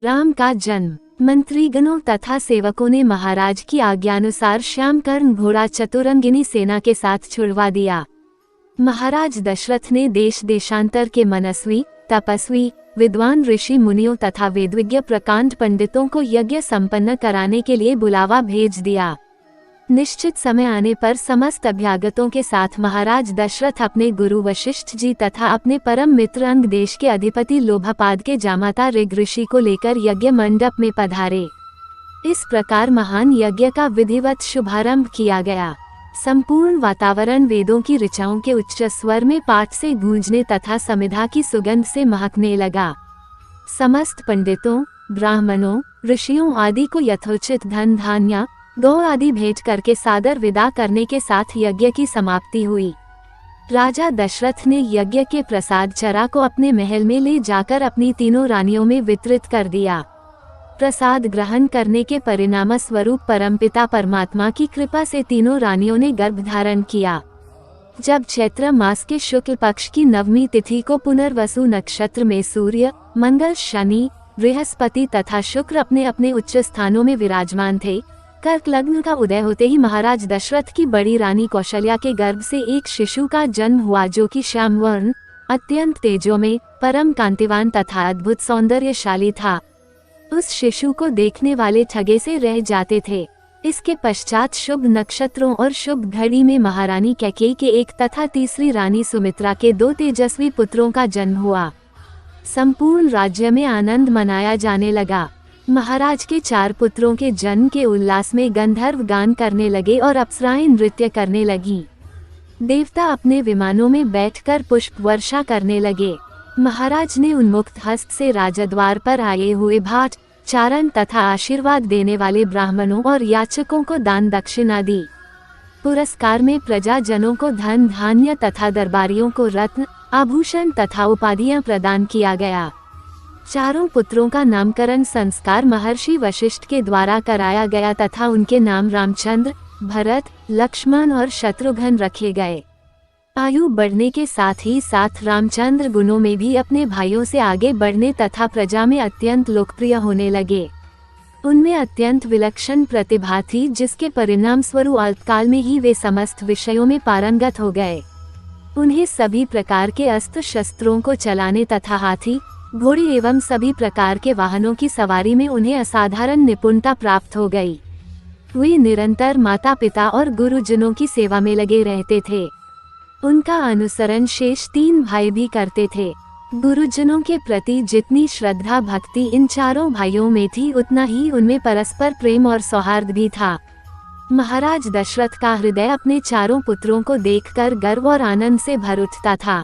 राम का जन्म। मंत्रीगणों तथा सेवकों ने महाराज की आज्ञानुसार श्यामकर्ण घोड़ा चतुरंगिनी सेना के साथ छुड़वा दिया। महाराज दशरथ ने देश देशांतर के मनस्वी, तपस्वी, विद्वान ऋषि मुनियों तथा वेदविज्ञ प्रकांड पंडितों को यज्ञ संपन्न कराने के लिए बुलावा भेज दिया। निश्चित समय आने पर समस्त अभ्यागतों के साथ महाराज दशरथ अपने गुरु वशिष्ठ जी तथा अपने परम मित्र अंग देश के अधिपति लोभापाद के जामाता ऋग ऋषि को लेकर यज्ञ मंडप में पधारे। इस प्रकार महान यज्ञ का विधिवत शुभारंभ किया गया। संपूर्ण वातावरण वेदों की ऋचाओं के उच्च स्वर में पाठ से गूंजने तथा समिधा की सुगंध से महकने लगा। समस्त पंडितों, ब्राह्मणों, ऋषियों आदि को यथोचित धन धान्य, गौ आदि भेंट करके सादर विदा करने के साथ यज्ञ की समाप्ति हुई। राजा दशरथ ने यज्ञ के प्रसाद चरा को अपने महल में ले जाकर अपनी तीनों रानियों में वितरित कर दिया। प्रसाद ग्रहण करने के परिणाम स्वरूप परमपिता परमात्मा की कृपा से तीनों रानियों ने गर्भ धारण किया। जब चैत्र मास के शुक्ल पक्ष की नवमी तिथि को पुनर्वसु नक्षत्र में सूर्य, मंगल, शनि, बृहस्पति तथा शुक्र अपने अपने उच्च स्थानों में विराजमान थे, कर्क लग्न का उदय होते ही महाराज दशरथ की बड़ी रानी कौशल्या के गर्भ से एक शिशु का जन्म हुआ, जो कि श्यामवर्ण, अत्यंत तेजोमय, परम कांतिवान तथा अद्भुत सौंदर्यशाली था। उस शिशु को देखने वाले ठगे से रह जाते थे। इसके पश्चात शुभ नक्षत्रों और शुभ घड़ी में महारानी कैकेयी के एक तथा तीसरी रानी सुमित्रा के 2 तेजस्वी पुत्रों का जन्म हुआ। संपूर्ण राज्य में आनंद मनाया जाने लगा। महाराज के 4 पुत्रों के जन्म के उल्लास में गंधर्व गान करने लगे और अप्सराएं नृत्य करने लगी। देवता अपने विमानों में बैठकर पुष्प वर्षा करने लगे। महाराज ने उन्मुक्त हस्त से राजद्वार पर आए हुए भाट, चारण तथा आशीर्वाद देने वाले ब्राह्मणों और याचकों को दान दक्षिणा दी। पुरस्कार में प्रजाजनों को धन धान्य तथा दरबारियों को रत्न, आभूषण तथा उपाधियां प्रदान किया गया। 4 पुत्रों का नामकरण संस्कार महर्षि वशिष्ठ के द्वारा कराया गया तथा उनके नाम रामचंद्र, भरत, लक्ष्मण और शत्रुघ्न रखे गए। आयु बढ़ने के साथ ही साथ रामचंद्र गुणों में भी अपने भाइयों से आगे बढ़ने तथा प्रजा में अत्यंत लोकप्रिय होने लगे। उनमें अत्यंत विलक्षण प्रतिभा थी, जिसके परिणाम स्वरूप अल्पकाल में ही वे समस्त विषयों में पारंगत हो गए। उन्हें सभी प्रकार के अस्त्र शस्त्रों को चलाने तथा हाथी, घोड़ी एवं सभी प्रकार के वाहनों की सवारी में उन्हें असाधारण निपुणता प्राप्त हो गई। वे निरंतर माता पिता और गुरुजनों की सेवा में लगे रहते थे। उनका अनुसरण शेष 3 भाई भी करते थे। गुरुजनों के प्रति जितनी श्रद्धा भक्ति इन 4 भाइयों में थी, उतना ही उनमें परस्पर प्रेम और सौहार्द भी था। महाराज दशरथ का हृदय अपने 4 पुत्रों को देखकर गर्व और आनंद से भर उठता था।